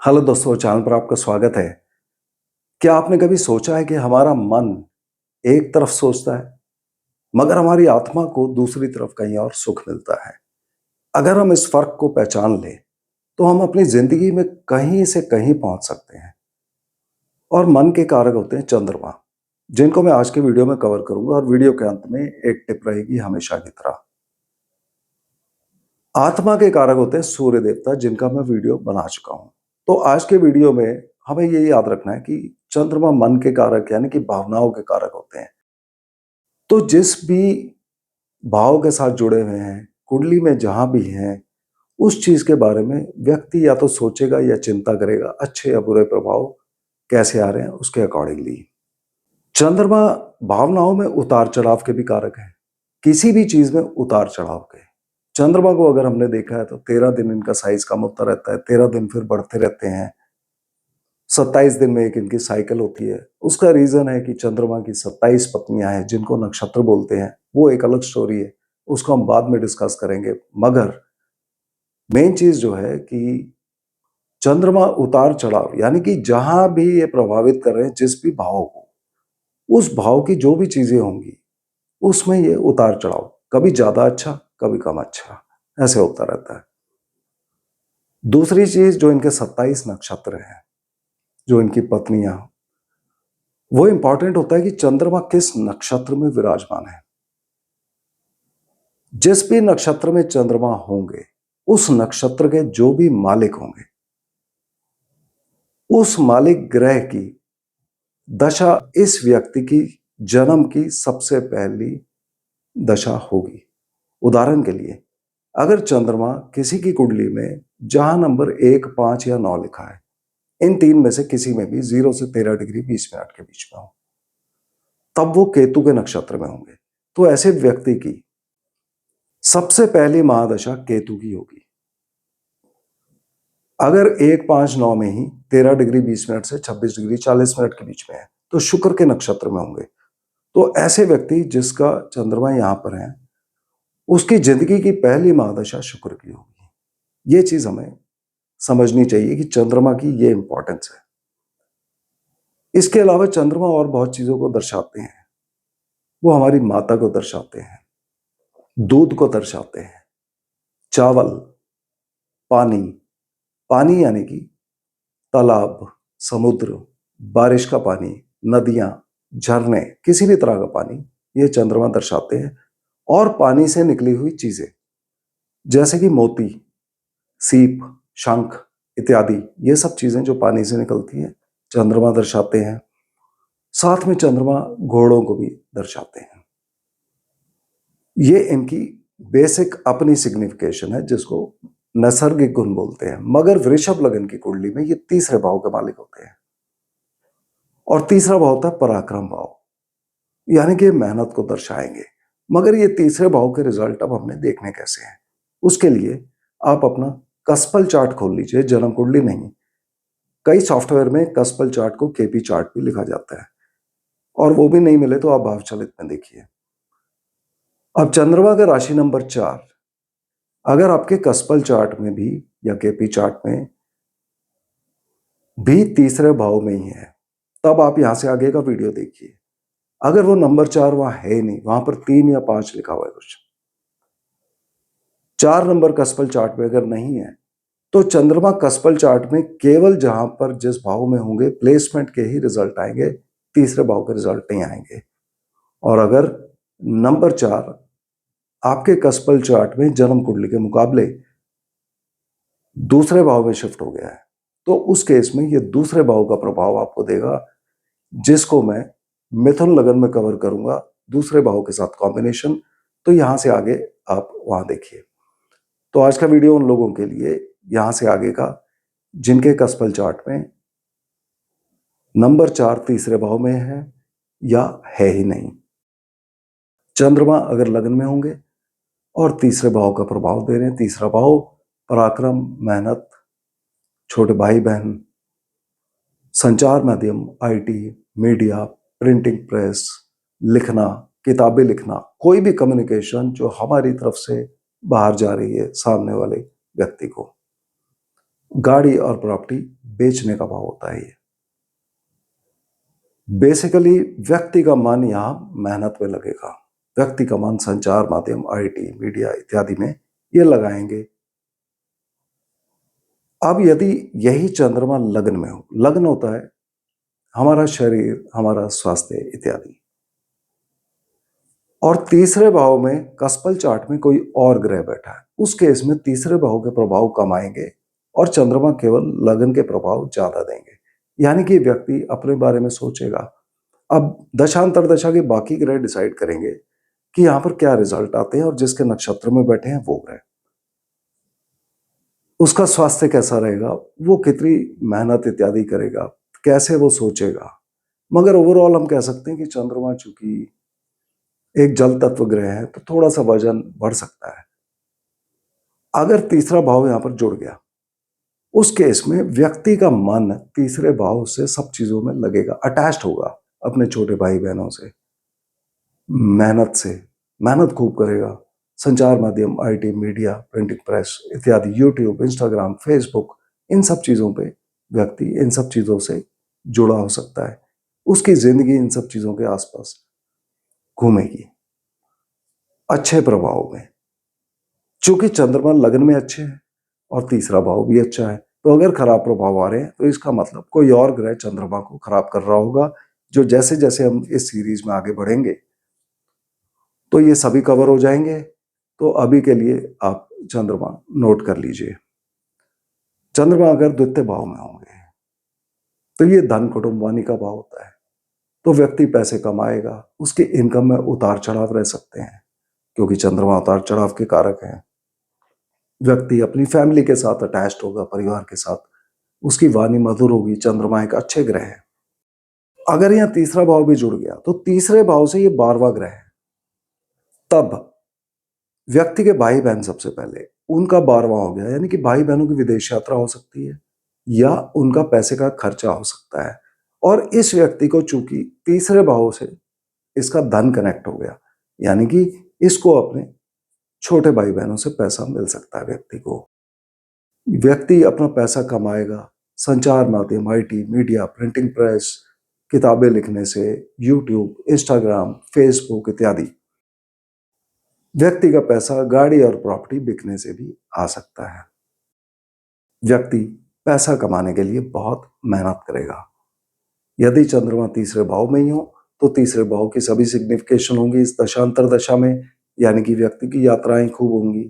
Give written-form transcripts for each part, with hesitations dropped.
Hello दोस्तों, channel पर आपका स्वागत है। क्या आपने कभी सोचा है कि हमारा मन एक तरफ सोचता है, मगर हमारी आत्मा को दूसरी तरफ कहीं और सुख मिलता है। अगर हम इस फर्क को पहचान लें, तो हम अपनी जिंदगी में कहीं से कहीं पहुंच सकते हैं। और मन के कारक होते हैं चंद्रमा, जिनको मैं आज के वीडियो में कवर करूंगा और वीडियो के अंत में एक टिप रहेगी हमेशा की तरह। आत्मा के कारक होते हैं सूर्य देवता, जिनका मैं वीडियो बना चुका हूं। तो आज के वीडियो में हमें ये याद रखना है कि चंद्रमा मन के कारक यानी कि भावनाओं के कारक होते हैं। तो जिस भी भाव के साथ जुड़े हुए हैं, कुंडली में जहां भी हैं, उस चीज के बारे में व्यक्ति या तो सोचेगा या चिंता करेगा, अच्छे या बुरे प्रभाव कैसे आ रहे हैं उसके अकॉर्डिंगली। चंद्रमा भावनाओं में उतार चढ़ाव के भी कारक है। किसी भी चीज में उतार चढ़ाव के। चंद्रमा को अगर हमने देखा है तो 13 दिन इनका साइज कम होता रहता है, 13 दिन फिर बढ़ते रहते हैं, 27 दिन में एक इनकी साइकिल होती है। उसका रीजन है कि चंद्रमा की 27 पत्नियां हैं, जिनको नक्षत्र बोलते हैं। वो एक अलग स्टोरी है, उसको हम बाद में डिस्कस करेंगे। मगर मेन चीज जो है कि चंद्रमा उतार चढ़ाव यानी कि जहां भी ये प्रभावित कर रहे हैं जिस भी भाव को, उस भाव की जो भी चीजें होंगी उसमें ये उतार चढ़ाव, कभी ज्यादा अच्छा कभी कम अच्छा, ऐसे होता रहता है। दूसरी चीज, जो इनके 27 नक्षत्र हैं, जो इनकी पत्नियां, वो इंपॉर्टेंट होता है कि चंद्रमा किस नक्षत्र में विराजमान है। जिस भी नक्षत्र में चंद्रमा होंगे, उस नक्षत्र के जो भी मालिक होंगे, उस मालिक ग्रह की दशा इस व्यक्ति की जन्म की सबसे पहली दशा होगी। उदाहरण के लिए, अगर चंद्रमा किसी की कुंडली में जहां नंबर 1, 5 या 9 लिखा है, इन तीन में से किसी में भी 0 से 13 डिग्री 20 मिनट के बीच में हो, तब वो केतु के नक्षत्र में होंगे। तो ऐसे व्यक्ति की सबसे पहली महादशा केतु की होगी। अगर 1, 5, 9 में ही 13 डिग्री 20 मिनट से 26 डिग्री 40 मिनट के बीच में है, तो शुक्र के नक्षत्र में होंगे। तो ऐसे व्यक्ति जिसका चंद्रमा यहां पर है, उसकी जिंदगी की पहली महादशा शुक्र की होगी। ये चीज हमें समझनी चाहिए कि चंद्रमा की ये इंपॉर्टेंस है। इसके अलावा चंद्रमा और बहुत चीजों को दर्शाते हैं। वो हमारी माता को दर्शाते हैं, दूध को दर्शाते हैं, चावल, पानी। पानी यानी कि तालाब, समुद्र, बारिश का पानी, नदियां, झरने, किसी भी तरह का पानी, ये चंद्रमा दर्शाते हैं। और पानी से निकली हुई चीजें, जैसे कि मोती, सीप, शंख इत्यादि, ये सब चीजें जो पानी से निकलती हैं, चंद्रमा दर्शाते हैं। साथ में चंद्रमा घोड़ों को भी दर्शाते हैं। ये इनकी बेसिक अपनी सिग्निफिकेशन है, जिसको नैसर्गिक गुण बोलते हैं। मगर वृषभ लग्न की कुंडली में ये तीसरे भाव के मालिक होते हैं। और तीसरा भाव होता है पराक्रम भाव, यानी कि मेहनत को दर्शाएंगे। मगर ये तीसरे भाव के रिजल्ट अब हमने देखने कैसे हैं। उसके लिए आप अपना कस्पल चार्ट खोल लीजिए, जन्म कुंडली नहीं। कई सॉफ्टवेयर में कस्पल चार्ट को केपी चार्ट भी लिखा जाता है, और वो भी नहीं मिले तो आप भावचलित में देखिए। अब चंद्रमा का राशि नंबर 4 अगर आपके कस्पल चार्ट में भी या केपी चार्ट में भी तीसरे भाव में ही है, तब आप यहां से आगे का वीडियो देखिए। अगर वो नंबर 4 वहां है नहीं, वहां पर 3 या 5 लिखा हुआ है कुछ, 4 नंबर कस्पल चार्ट में अगर नहीं है, तो चंद्रमा कस्पल चार्ट में केवल जहां पर जिस भाव में होंगे प्लेसमेंट के ही रिजल्ट आएंगे, तीसरे भाव के रिजल्ट नहीं आएंगे। और अगर नंबर 4 आपके कस्पल चार्ट में जन्म कुंडली के मुकाबले दूसरे भाव में शिफ्ट हो गया है, तो उस केस में ये दूसरे भाव का प्रभाव आपको देगा, जिसको मैं मिथुन लगन में कवर करूंगा, दूसरे भाव के साथ कॉम्बिनेशन। तो यहां से आगे आप वहां देखिए। तो आज का वीडियो उन लोगों के लिए यहां से आगे का, जिनके कस्पल चार्ट में नंबर 4 तीसरे भाव में है या है ही नहीं। चंद्रमा अगर लग्न में होंगे और तीसरे भाव का प्रभाव दे रहे हैं, तीसरा भाव पराक्रम, मेहनत, छोटे भाई बहन, संचार माध्यम, आईटी, मीडिया, प्रिंटिंग प्रेस, लिखना, किताबें लिखना, कोई भी कम्युनिकेशन जो हमारी तरफ से बाहर जा रही है सामने वाले व्यक्ति को, गाड़ी और प्रॉपर्टी बेचने का भाव होता है ये। बेसिकली व्यक्ति का मन यहां मेहनत में लगेगा, व्यक्ति का मन संचार माध्यम, आईटी, मीडिया इत्यादि में ये लगाएंगे। अब यदि यही चंद्रमा लग्न में हो, लग्न होता है हमारा शरीर, हमारा स्वास्थ्य इत्यादि, और तीसरे भाव में कस्पल चार्ट में कोई और ग्रह बैठा है, उस केस में तीसरे भाव के प्रभाव कम आएंगे और चंद्रमा केवल लग्न के प्रभाव ज्यादा देंगे। यानी कि व्यक्ति अपने बारे में सोचेगा। अब दशांतर दशा के बाकी ग्रह डिसाइड करेंगे कि यहां पर क्या रिजल्ट आते हैं, और जिसके नक्षत्र में बैठे हैं वो ग्रह, उसका स्वास्थ्य कैसा रहेगा, वो कितनी मेहनत इत्यादि करेगा, कैसे वो सोचेगा। मगर ओवरऑल हम कह सकते हैं कि चंद्रमा चूंकि एक जल तत्व ग्रह है तो थोड़ा सा वजन बढ़ सकता है। अगर तीसरा भाव यहां पर जुड़ गया, उस केस में व्यक्ति का मन तीसरे भाव से सब चीजों में लगेगा, अटैच्ड होगा अपने छोटे भाई बहनों से, मेहनत खूब करेगा। संचार माध्यम, आईटी, मीडिया, प्रिंटिंग प्रेस इत्यादि, यूट्यूब, इंस्टाग्राम, फेसबुक, इन सब चीजों पे व्यक्ति इन सब चीजों से जुड़ा हो सकता है। उसकी जिंदगी इन सब चीजों के आसपास घूमेगी अच्छे प्रभाव में। चूंकि चंद्रमा लग्न में अच्छे है और तीसरा भाव भी अच्छा है, तो अगर खराब प्रभाव आ रहे हैं तो इसका मतलब कोई और ग्रह चंद्रमा को खराब कर रहा होगा, जो जैसे जैसे हम इस सीरीज में आगे बढ़ेंगे तो ये सभी कवर हो जाएंगे। तो अभी के लिए आप चंद्रमा नोट कर लीजिए। चंद्रमा अगर द्वितीय भाव में होंगे तो ये धन कुटुंब वाणी का भाव होता है, तो व्यक्ति पैसे कमाएगा, उसके इनकम में उतार चढ़ाव रह सकते हैं क्योंकि चंद्रमा उतार चढ़ाव के कारक हैं। व्यक्ति अपनी फैमिली के साथ अटैच्ड होगा, परिवार के साथ, उसकी वाणी मधुर होगी। चंद्रमा एक अच्छे ग्रह है। अगर यहाँ तीसरा भाव भी जुड़ गया तो तीसरे भाव से ये 12वां ग्रह है, तब व्यक्ति के भाई बहन सबसे पहले उनका 12वां हो गया, यानी कि भाई बहनों की विदेश यात्रा हो सकती है या उनका पैसे का खर्चा हो सकता है। और इस व्यक्ति को चूंकि तीसरे भाव से इसका धन कनेक्ट हो गया, यानी कि इसको अपने छोटे भाई बहनों से पैसा मिल सकता है। व्यक्ति अपना पैसा कमाएगा संचार माध्यम, आईटी, मीडिया, प्रिंटिंग प्रेस, किताबें लिखने से, यूट्यूब, इंस्टाग्राम, फेसबुक इत्यादि। व्यक्ति का पैसा गाड़ी और प्रॉपर्टी बिकने से भी आ सकता है। व्यक्ति पैसा कमाने के लिए बहुत मेहनत करेगा। यदि चंद्रमा तीसरे भाव में ही हो तो तीसरे भाव की सभी सिग्निफिकेशन होंगी इस दशांतर दशा में, यानी कि व्यक्ति की यात्राएं खूब होंगी,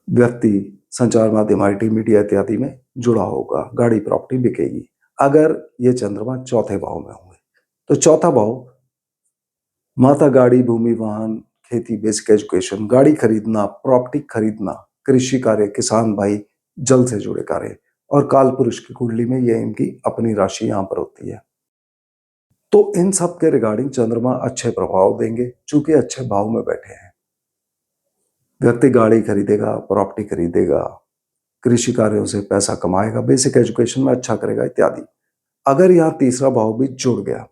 व्यक्ति संचार माध्यम, आईटी, मीडिया इत्यादि में जुड़ा होगा, गाड़ी प्रॉपर्टी बिकेगी। अगर ये चंद्रमा चौथे भाव में होंगे तो चौथा भाव माता, गाड़ी, भूमि, वाहन, खेती, बेसिक एजुकेशन, गाड़ी खरीदना, प्रॉपर्टी खरीदना, कृषि कार्य, किसान भाई, जल से जुड़े कार्य, और काल पुरुष की कुंडली में ये इनकी अपनी राशि यहां पर होती है। तो इन सब के रिगार्डिंग चंद्रमा अच्छे प्रभाव देंगे चूंकि अच्छे भाव में बैठे हैं। व्यक्ति गाड़ी खरीदेगा, प्रॉपर्टी खरीदेगा, कृषि कार्यों से पैसा कमाएगा, बेसिक एजुकेशन में अच्छा करेगा इत्यादि। अगर यहां तीसरा भाव भी जुड़ गया,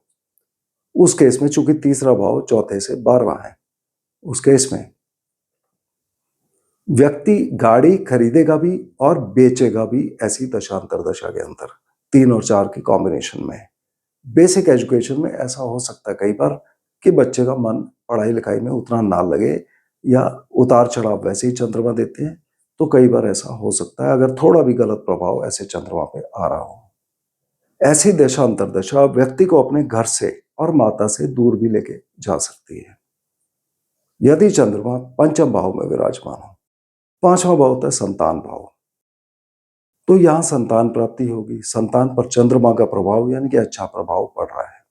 उस केस में चूंकि तीसरा भाव चौथे से 12वां है, उस केस में व्यक्ति गाड़ी खरीदेगा भी और बेचेगा भी, ऐसी दशांतर दशा के अंदर 3 और 4 की कॉम्बिनेशन में। बेसिक एजुकेशन में ऐसा हो सकता है कई बार कि बच्चे का मन पढ़ाई लिखाई में उतना ना लगे, या उतार चढ़ाव वैसे ही चंद्रमा देते हैं, तो कई बार ऐसा हो सकता है अगर थोड़ा भी गलत प्रभाव ऐसे चंद्रमा पे आ रहा हो। ऐसी दशांतर दशा व्यक्ति को अपने घर से और माता से दूर भी लेके जा सकती है। यदि चंद्रमा पंचम भाव में विराजमान हो, 5वां भाव होता है संतान भाव, तो यहां संतान प्राप्ति होगी। संतान पर चंद्रमा का प्रभाव यानी कि अच्छा प्रभाव पड़ रहा है।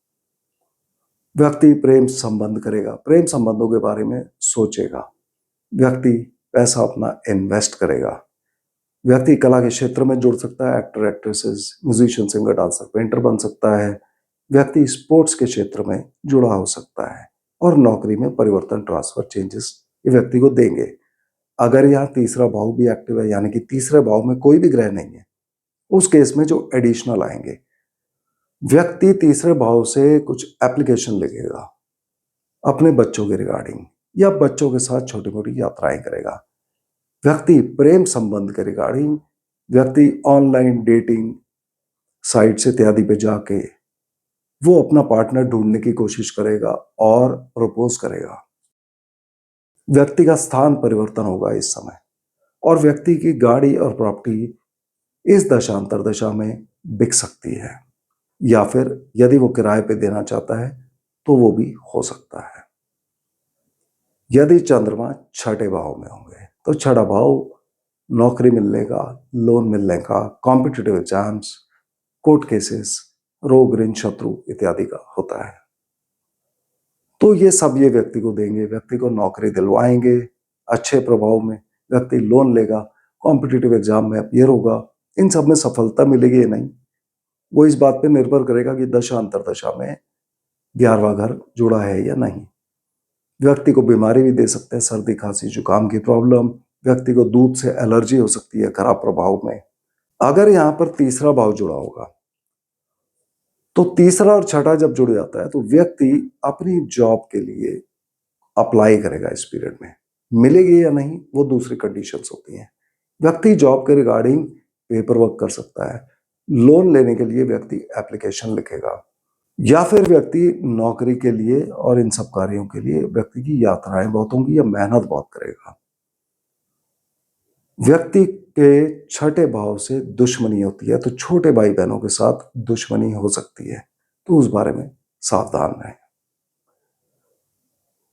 व्यक्ति प्रेम संबंध करेगा, प्रेम संबंधों के बारे में सोचेगा, व्यक्ति पैसा अपना इन्वेस्ट करेगा, व्यक्ति कला के क्षेत्र में जुड़ सकता है, actor, actresses, musician, singer, dancer, painter बन सकता है, व्यक्ति स्पोर्ट्स के क्षेत्र में जुड़ा हो सकता है, और नौकरी में परिवर्तन, ट्रांसफर, चेंजेस ये व्यक्ति को देंगे। अगर यहाँ तीसरा भाव भी एक्टिव है, यानी कि तीसरे भाव में कोई भी ग्रह नहीं है, उस केस में जो एडिशनल आएंगे, व्यक्ति तीसरे भाव से कुछ एप्लीकेशन लिखेगा अपने बच्चों के रिगार्डिंग, या बच्चों के साथ छोटी मोटी यात्राएं करेगा। व्यक्ति प्रेम संबंध के रिगार्डिंग, व्यक्ति ऑनलाइन डेटिंग साइट्स इत्यादि पे जाके वो अपना पार्टनर ढूंढने की कोशिश करेगा और प्रपोज करेगा। व्यक्ति का स्थान परिवर्तन होगा इस समय, और व्यक्ति की गाड़ी और प्रॉपर्टी इस दशांतर दशा में बिक सकती है, या फिर यदि वो किराए पे देना चाहता है तो वो भी हो सकता है। यदि चंद्रमा छठे भाव में होंगे तो छठा भाव नौकरी मिलने का, लोन मिलने का, कॉम्पिटिटिव एग्जाम्स, कोर्ट केसेस, रोग ऋण शत्रु इत्यादि का होता है। तो ये सब ये व्यक्ति को देंगे, व्यक्ति को नौकरी दिलवाएंगे, अच्छे प्रभाव में व्यक्ति लोन लेगा, कॉम्पिटिटिव एग्जाम में अपीयर होगा, इन सब में सफलता मिलेगी या नहीं, वो इस बात पे निर्भर करेगा कि दशा अंतरदशा में 11वां घर जुड़ा है या नहीं। व्यक्ति को बीमारी भी दे सकते हैं, सर्दी खांसी जुकाम की प्रॉब्लम, व्यक्ति को दूध से एलर्जी हो सकती है खराब प्रभाव में। अगर यहाँ पर तीसरा भाव जुड़ा होगा तो तीसरा और छठा जब जुड़ जाता है तो व्यक्ति अपनी जॉब के लिए अप्लाई करेगा इस पीरियड में, मिलेगी या नहीं वो दूसरी कंडीशंस होती हैं। व्यक्ति जॉब के रिगार्डिंग पेपर वर्क कर सकता है, लोन लेने के लिए व्यक्ति एप्लीकेशन लिखेगा, या फिर व्यक्ति नौकरी के लिए और इन सब कार्यों के लिए व्यक्ति की यात्राएं बहुत होंगी या मेहनत बहुत करेगा। व्यक्ति के छठे भाव से दुश्मनी होती है तो छोटे भाई बहनों के साथ दुश्मनी हो सकती है, तो उस बारे में सावधान रहें।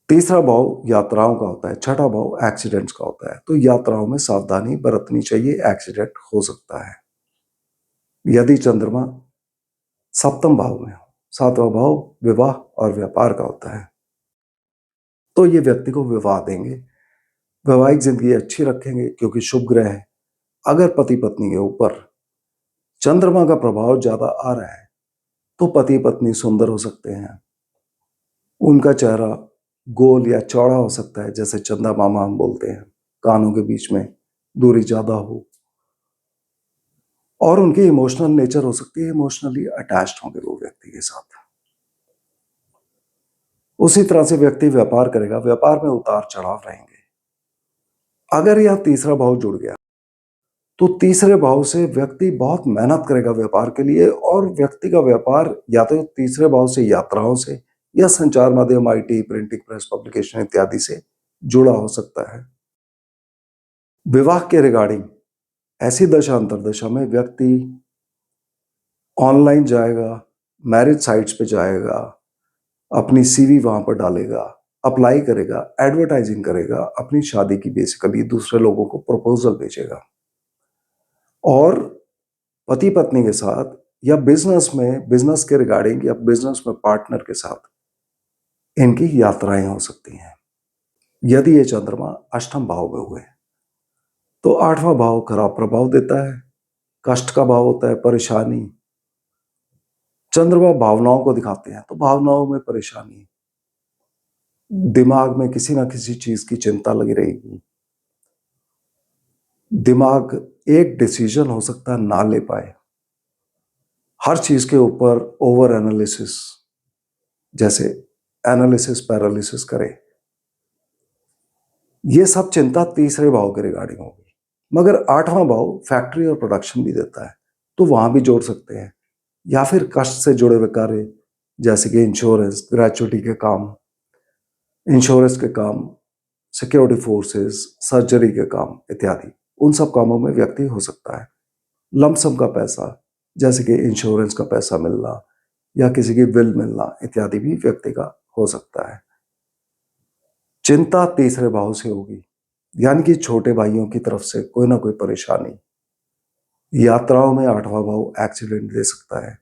तीसरा भाव यात्राओं का होता है, छठा भाव एक्सीडेंट्स का होता है, तो यात्राओं में सावधानी बरतनी चाहिए, एक्सीडेंट हो सकता है। यदि चंद्रमा सप्तम भाव में हो, सातवां भाव विवाह और व्यापार का होता है, तो ये व्यक्ति को विवाह देंगे, वैवाहिक जिंदगी अच्छी रखेंगे क्योंकि शुभ ग्रह है। अगर पति पत्नी के ऊपर चंद्रमा का प्रभाव ज्यादा आ रहा है तो पति पत्नी सुंदर हो सकते हैं, उनका चेहरा गोल या चौड़ा हो सकता है, जैसे चंदा मामा हम बोलते हैं, कानों के बीच में दूरी ज्यादा हो, और उनकी इमोशनल नेचर हो सकती है, इमोशनली अटैच्ड होंगे वो व्यक्ति के साथ। उसी तरह से व्यक्ति व्यापार करेगा, व्यापार में उतार चढ़ाव रहेंगे। अगर यह तीसरा भाव जुड़ गया तो तीसरे भाव से व्यक्ति बहुत मेहनत करेगा व्यापार के लिए, और व्यक्ति का व्यापार या तो तीसरे भाव से यात्राओं से या संचार माध्यम, आईटी, प्रिंटिंग प्रेस, पब्लिकेशन इत्यादि से जुड़ा हो सकता है। विवाह के रिगार्डिंग ऐसी दशा अंतरदशा में व्यक्ति ऑनलाइन जाएगा, मैरिज साइट्स पे जाएगा, अपनी सीवी वहां पर डालेगा, अप्लाई करेगा, एडवर्टाइजिंग करेगा, अपनी शादी की बेसिकली दूसरे लोगों को प्रपोजल भेजेगा, और पति पत्नी के साथ या बिजनेस में, बिजनेस के रिगार्डिंग या बिजनेस में पार्टनर के साथ इनकी यात्राएं हो सकती हैं। यदि ये चंद्रमा अष्टम भाव में हुए तो आठवां भाव खराब प्रभाव देता है, कष्ट का भाव होता है, परेशानी। चंद्रमा भावनाओं को दिखाते हैं तो भावनाओं में परेशानी, दिमाग में किसी ना किसी चीज की चिंता लगी रहेगी, दिमाग एक डिसीजन हो सकता है ना ले पाए, हर चीज के ऊपर ओवर एनालिसिस, जैसे एनालिसिस पैरालिसिस करे, ये सब चिंता तीसरे भाव के रिगार्डिंग होगी। मगर आठवां भाव फैक्ट्री और प्रोडक्शन भी देता है तो वहां भी जोड़ सकते हैं, या फिर कष्ट से जुड़े हुए कार्य जैसे कि इंश्योरेंस, ग्रेचुइटी के काम, इंश्योरेंस के काम, सिक्योरिटी फोर्सेस, सर्जरी के काम इत्यादि, उन सब कामों में व्यक्ति हो सकता है। लमसम का पैसा जैसे कि इंश्योरेंस का पैसा मिलना या किसी की विल मिलना इत्यादि भी व्यक्ति का हो सकता है। चिंता तीसरे भाव से होगी, यानी कि छोटे भाइयों की तरफ से कोई ना कोई परेशानी। यात्राओं में आठवां भाव एक्सीडेंट दे सकता है,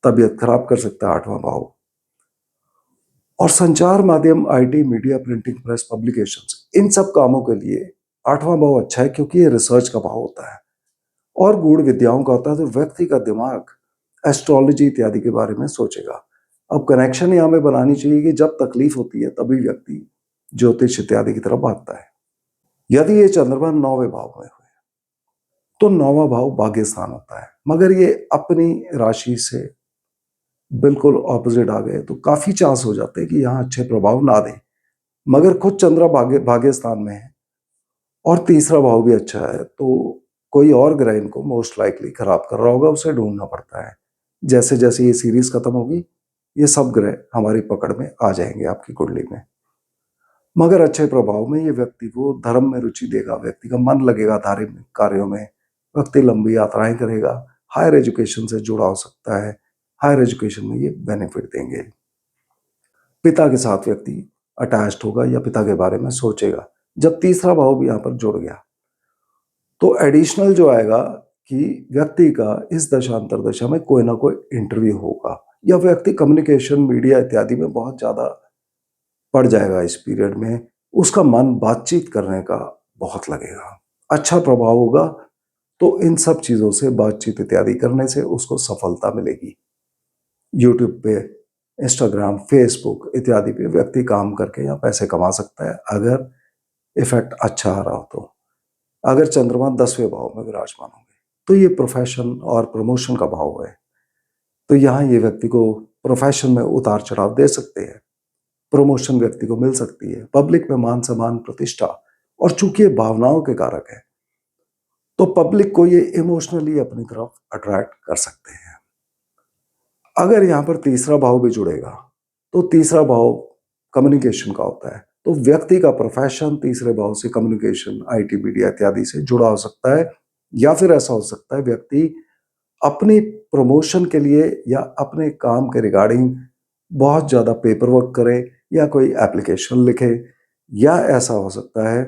तबीयत खराब कर सकता है आठवां भाव। और संचार माध्यम, IT, media, printing press, publications, इन सब कामों के लिए आठवां भाव अच्छा है क्योंकि ये रिसर्च का भाव होता है और गूढ़ विद्याओं का होता है, तो व्यक्ति का दिमाग एस्ट्रोलॉजी इत्यादि के बारे में सोचेगा। अब कनेक्शन यहाँ में बनानी चाहिए कि जब तकलीफ होती है तभी व्यक्ति ज्योतिष इत्यादि की तरफ भागता है। यदि ये चंद्रमा 9वें भाव में हुए तो 9वां भाव भाग्य स्थान होता है, मगर ये अपनी राशि से बिल्कुल ऑपोजिट आ गए तो काफी चांस हो जाते हैं कि यहाँ अच्छे प्रभाव ना दें। मगर खुद चंद्र भाग्य स्थान में है और तीसरा भाव भी अच्छा है तो कोई और ग्रह इनको मोस्ट लाइकली खराब कर रहा होगा, उसे ढूंढना पड़ता है। जैसे जैसे ये सीरीज खत्म होगी, ये सब ग्रह हमारी पकड़ में आ जाएंगे आपकी कुंडली में। मगर अच्छे प्रभाव में ये व्यक्ति को धर्म में रुचि देगा, व्यक्ति का मन लगेगा धार्मिक कार्यों में, व्यक्ति लंबी यात्राएं करेगा, हायर एजुकेशन से जुड़ा हो सकता है, हायर एजुकेशन में ये बेनिफिट देंगे। पिता के साथ व्यक्ति अटैच्ड होगा या पिता के बारे में सोचेगा। जब तीसरा भाव भी यहाँ पर जुड़ गया तो एडिशनल जो आएगा कि व्यक्ति का इस दशांतर दशा में कोई ना कोई इंटरव्यू होगा, या व्यक्ति कम्युनिकेशन मीडिया इत्यादि में बहुत ज्यादा पड़ जाएगा इस पीरियड में, उसका मन बातचीत करने का बहुत लगेगा, अच्छा प्रभाव होगा। तो इन सब चीजों से, बातचीत इत्यादि करने से उसको सफलता मिलेगी। यूट्यूब पे, इंस्टाग्राम, फेसबुक इत्यादि पे व्यक्ति काम करके या पैसे कमा सकता है अगर इफेक्ट अच्छा आ रहा हो तो। अगर चंद्रमा 10वें भाव में विराजमान होंगे तो ये प्रोफेशन और प्रमोशन का भाव है, तो यहाँ ये व्यक्ति को प्रोफेशन में उतार चढ़ाव दे सकते हैं, प्रमोशन व्यक्ति को मिल सकती है, पब्लिक में मान सम्मान, प्रतिष्ठा, और चूंकि ये भावनाओं के कारक है तो पब्लिक को ये इमोशनली अपनी तरफ अट्रैक्ट कर सकते हैं। अगर यहाँ पर तीसरा भाव भी जुड़ेगा तो तीसरा भाव कम्युनिकेशन का होता है, तो व्यक्ति का प्रोफेशन तीसरे भाव से कम्युनिकेशन, आईटी, मीडिया इत्यादि से जुड़ा हो सकता है। या फिर ऐसा हो सकता है व्यक्ति अपनी प्रमोशन के लिए या अपने काम के रिगार्डिंग बहुत ज्यादा पेपर वर्क करे या कोई एप्लीकेशन लिखे, या ऐसा हो सकता है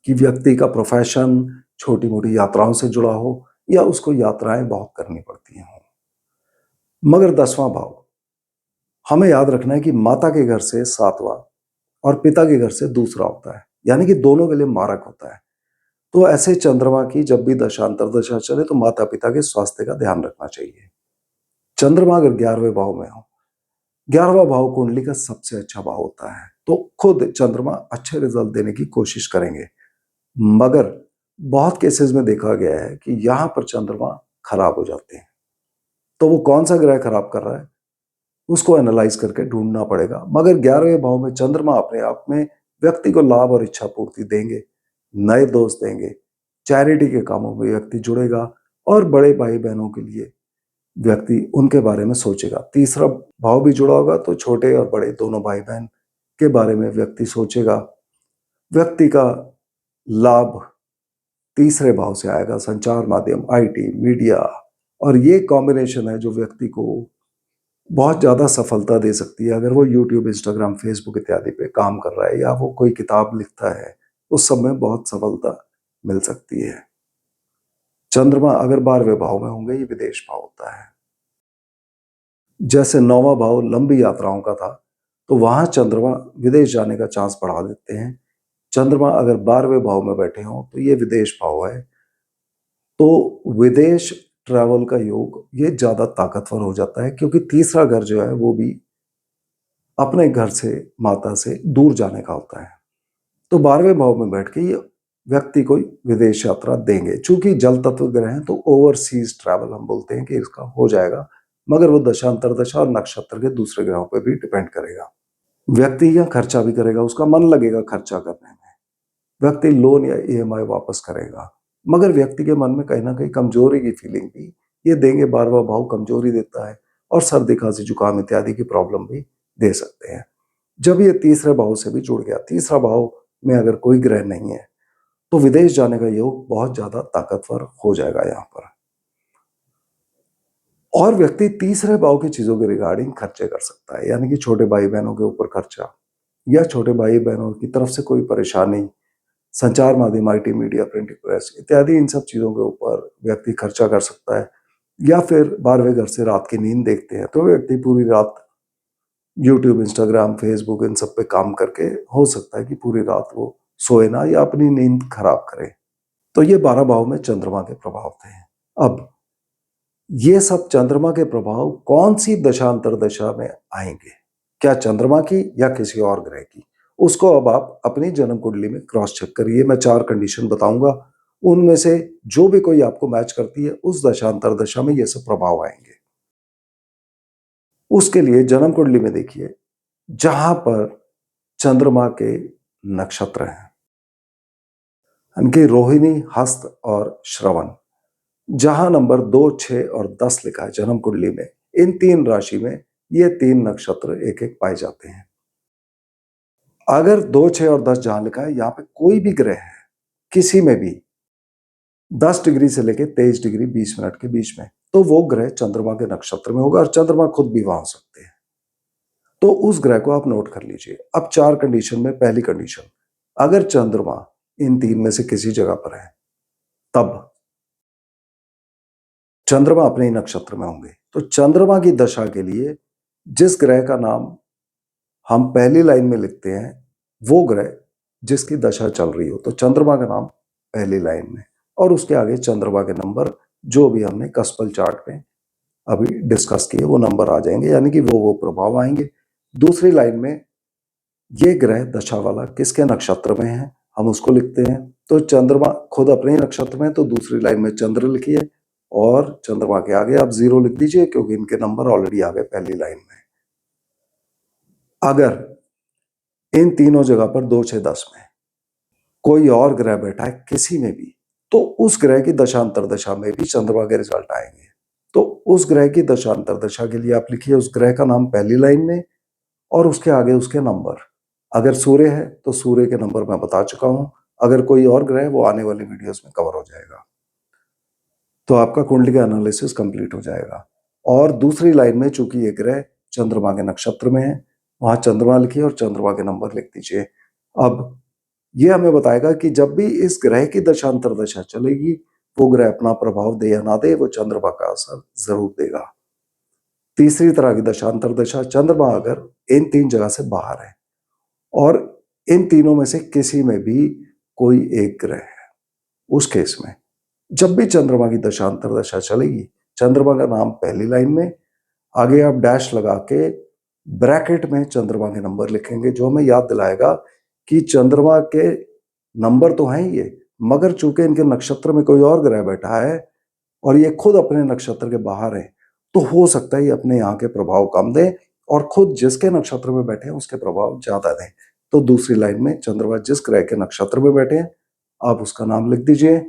कि व्यक्ति का प्रोफेशन छोटी मोटी यात्राओं से जुड़ा हो या उसको यात्राएं बहुत करनी पड़ती हैं। मगर 10वां भाव हमें याद रखना है कि माता के घर से 7वां और पिता के घर से दूसरा होता है, यानी कि दोनों के लिए मारक होता है। तो ऐसे चंद्रमा की जब भी दशांतर दशा चले तो माता पिता के स्वास्थ्य का ध्यान रखना चाहिए। चंद्रमा अगर 11वें भाव में हो, 11वां भाव कुंडली का सबसे अच्छा भाव होता है, तो खुद चंद्रमा अच्छे रिजल्ट देने की कोशिश करेंगे। मगर बहुत केसेस में देखा गया है कि यहां पर चंद्रमा खराब हो जाते हैं, तो वो कौन सा ग्रह खराब कर रहा है उसको एनालाइज करके ढूंढना पड़ेगा। मगर 11वें भाव में चंद्रमा अपने आप में व्यक्ति को लाभ और इच्छा पूर्ति देंगे, नए दोस्त देंगे, चैरिटी के कामों में व्यक्ति जुड़ेगा, और बड़े भाई बहनों के लिए व्यक्ति उनके बारे में सोचेगा। तीसरा भाव भी जुड़ा होगा तो छोटे और बड़े दोनों भाई बहन के बारे में व्यक्ति सोचेगा। व्यक्ति का लाभ तीसरे भाव से आएगा, संचार माध्यम, आईटी, मीडिया, और ये कॉम्बिनेशन है जो व्यक्ति को बहुत ज्यादा सफलता दे सकती है। अगर वो यूट्यूब, इंस्टाग्राम, फेसबुक इत्यादि पे काम कर रहा है या वो कोई किताब लिखता है, उस सब में बहुत सफलता मिल सकती है। चंद्रमा अगर 12वें भाव में होंगे, ये विदेश भाव होता है। जैसे 9वां भाव लंबी यात्राओं का था, तो वहां चंद्रमा विदेश जाने का चांस बढ़ा देते हैं। चंद्रमा अगर 12वें भाव में बैठे हों तो ये विदेश भाव है, तो विदेश ट्रैवल का योग ये ज्यादा ताकतवर हो जाता है, क्योंकि तीसरा घर जो है वो भी अपने घर से, माता से दूर जाने का होता है। तो 12वें भाव में बैठ के ये व्यक्ति को विदेश यात्रा देंगे। चूंकि जल तत्व ग्रह हैं तो ओवरसीज ट्रैवल हम बोलते हैं कि इसका हो जाएगा, मगर वो दशांतर दशा और नक्षत्र के दूसरे ग्रहों पर भी डिपेंड करेगा। व्यक्ति यहाँ खर्चा भी करेगा, उसका मन लगेगा खर्चा करने में, व्यक्ति लोन या ईएमआई वापस करेगा, मगर व्यक्ति के मन में कहीं ना कहीं कमजोरी की फीलिंग भी ये देंगे। 12वां भाव कमजोरी देता है और सर्दी, खांसी, जुकाम इत्यादि की प्रॉब्लम भी दे सकते हैं। जब ये तीसरे भाव से भी जुड़ गया, तीसरा भाव में अगर कोई ग्रह नहीं है तो विदेश जाने का योग बहुत ज्यादा ताकतवर हो जाएगा यहाँ पर। और व्यक्ति तीसरे भाव की चीजों के रिगार्डिंग खर्चे कर सकता है, यानी कि छोटे भाई बहनों के ऊपर खर्चा, या छोटे भाई बहनों की तरफ से कोई परेशानी, संचार माध्यम, आईटी, मीडिया, प्रिंटिंग प्रेस इत्यादि, इन सब चीजों के ऊपर व्यक्ति खर्चा कर सकता है। या फिर 12वें घर से रात की नींद देखते हैं तो व्यक्ति पूरी रात यूट्यूब, इंस्टाग्राम, फेसबुक इन सब पे काम करके हो सकता है कि पूरी रात वो सोए ना या अपनी नींद खराब करे। तो ये 12 भाव में चंद्रमा के प्रभाव थे। अब ये सब चंद्रमा के प्रभाव कौन सी दशांतर दशा में आएंगे, क्या चंद्रमा की या किसी और ग्रह की, उसको अब आप अपनी जन्म कुंडली में क्रॉस चेक करिए। मैं 4 कंडीशन बताऊंगा, उनमें से जो भी कोई आपको मैच करती है उस दशांतर दशा में ये सब प्रभाव आएंगे। उसके लिए जन्म कुंडली में देखिए, जहां पर चंद्रमा के नक्षत्र हैं, इनके रोहिणी, हस्त और श्रवण, जहां नंबर 2, 6 और 10 लिखा है जन्म कुंडली में, इन 3 राशि में ये 3 नक्षत्र एक-एक पाए जाते हैं। अगर 2, 6 और 10 जहां लिखा है, यहां पे कोई भी ग्रह है, किसी में भी 10 डिग्री से लेके 23 डिग्री 20 मिनट के बीच में, तो वो ग्रह चंद्रमा के नक्षत्र में होगा और चंद्रमा खुद भी वहां हो सकते हैं। तो उस ग्रह को आप नोट कर लीजिए। अब 4 कंडीशन में पहली कंडीशन, अगर चंद्रमा इन 3 में से किसी जगह पर है, तब चंद्रमा अपने ही नक्षत्र में होंगे। तो चंद्रमा की दशा के लिए जिस ग्रह का नाम हम पहली लाइन में लिखते हैं, वो ग्रह जिसकी दशा चल रही हो, तो चंद्रमा का नाम पहली लाइन में और उसके आगे चंद्रमा के नंबर जो भी हमने कस्पल चार्ट में अभी डिस्कस किए वो नंबर आ जाएंगे, यानी कि वो प्रभाव आएंगे। दूसरी लाइन में ये ग्रह दशा वाला किसके नक्षत्र में है, हम उसको लिखते हैं। तो चंद्रमा खुद अपने ही नक्षत्र में है, तो दूसरी लाइन में चंद्र लिखिए और चंद्रमा के आगे आप 0 लिख दीजिए, क्योंकि इनके नंबर ऑलरेडी आ गए पहली लाइन में। अगर इन तीनों जगह पर 2, 6, 10 में कोई और ग्रह बैठा है किसी में भी, तो उस ग्रह की दशांतर दशा में भी चंद्रमा के रिजल्ट आएंगे। तो उस ग्रह की दशांतर दशा के लिए आप लिखिए उस ग्रह का नाम पहली लाइन में और उसके आगे उसके नंबर। अगर सूर्य है तो सूर्य के नंबर मैं बता चुका हूं, अगर कोई और ग्रह है वो आने वाली वीडियोस में कवर हो जाएगा। तो आपका कुंडली का एनालिसिस कंप्लीट हो जाएगा। और दूसरी लाइन में चूंकि ये ग्रह चंद्रमा के नक्षत्र में है, वहां चंद्रमा लिखिए और चंद्रमा के नंबर लिख दीजिए। अब ये हमें बताएगा कि जब भी इस ग्रह की दशांतर दशा चलेगी, वो ग्रह अपना प्रभाव दे या ना दे, वो चंद्रमा का असर जरूर देगा। तीसरी तरह की दशांतर दशा, चंद्रमा अगर इन 3 जगह से बाहर है और इन तीनों में से किसी में भी कोई एक ग्रह है, उस केस में जब भी चंद्रमा की दशांतर दशा चलेगी, चंद्रमा का नाम पहली लाइन में, आगे आप डैश लगा के ब्रैकेट में चंद्रमा के नंबर लिखेंगे, जो हमें याद दिलाएगा कि चंद्रमा के नंबर तो हैं ही ये, मगर चूंकि इनके नक्षत्र में कोई और ग्रह बैठा है और ये खुद अपने नक्षत्र के बाहर है, तो हो सकता है ये अपने यहाँ के प्रभाव कम दें और खुद जिसके नक्षत्र में बैठे हैं उसके प्रभाव ज्यादा दें। तो दूसरी लाइन में चंद्रमा जिस ग्रह के नक्षत्र में बैठे हैं, आप उसका नाम लिख दीजिए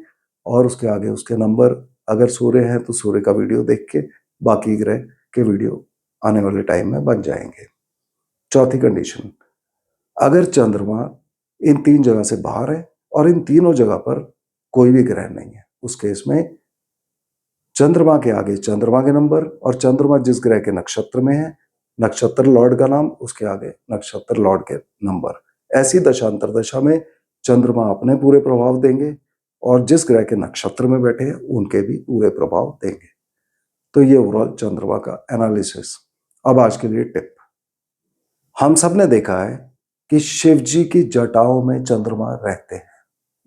और उसके आगे उसके नंबर। अगर सूर्य है तो सूर्य का वीडियो देख के बाकी ग्रह के वीडियो आने वाले टाइम में बन जाएंगे। चौथी कंडीशन, अगर चंद्रमा इन 3 जगह से बाहर है और इन तीनों जगह पर कोई भी ग्रह नहीं है, उस केस में चंद्रमा के आगे चंद्रमा के नंबर और चंद्रमा जिस ग्रह के नक्षत्र में है, नक्षत्र लॉर्ड का नाम, उसके आगे नक्षत्र लॉर्ड के नंबर। ऐसी दशांतर दशा में चंद्रमा अपने पूरे प्रभाव देंगे और जिस ग्रह के नक्षत्र में बैठे हैं उनके भी पूरे प्रभाव देंगे। तो ये ओवरऑल चंद्रमा का एनालिसिस। अब आज के लिए टिप, हम सब ने देखा है कि शिव जी की जटाओं में चंद्रमा रहते हैं,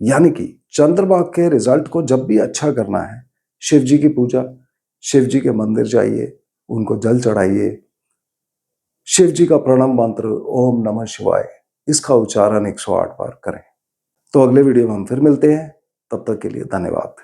यानी कि चंद्रमा के रिजल्ट को जब भी अच्छा करना है, शिव जी की पूजा, शिव जी के मंदिर जाइए, उनको जल चढ़ाइए, शिव जी का प्रणव मंत्र ओम नमः शिवाय, इसका उच्चारण 108 बार करें। तो अगले वीडियो में हम फिर मिलते हैं, तब तक के लिए धन्यवाद।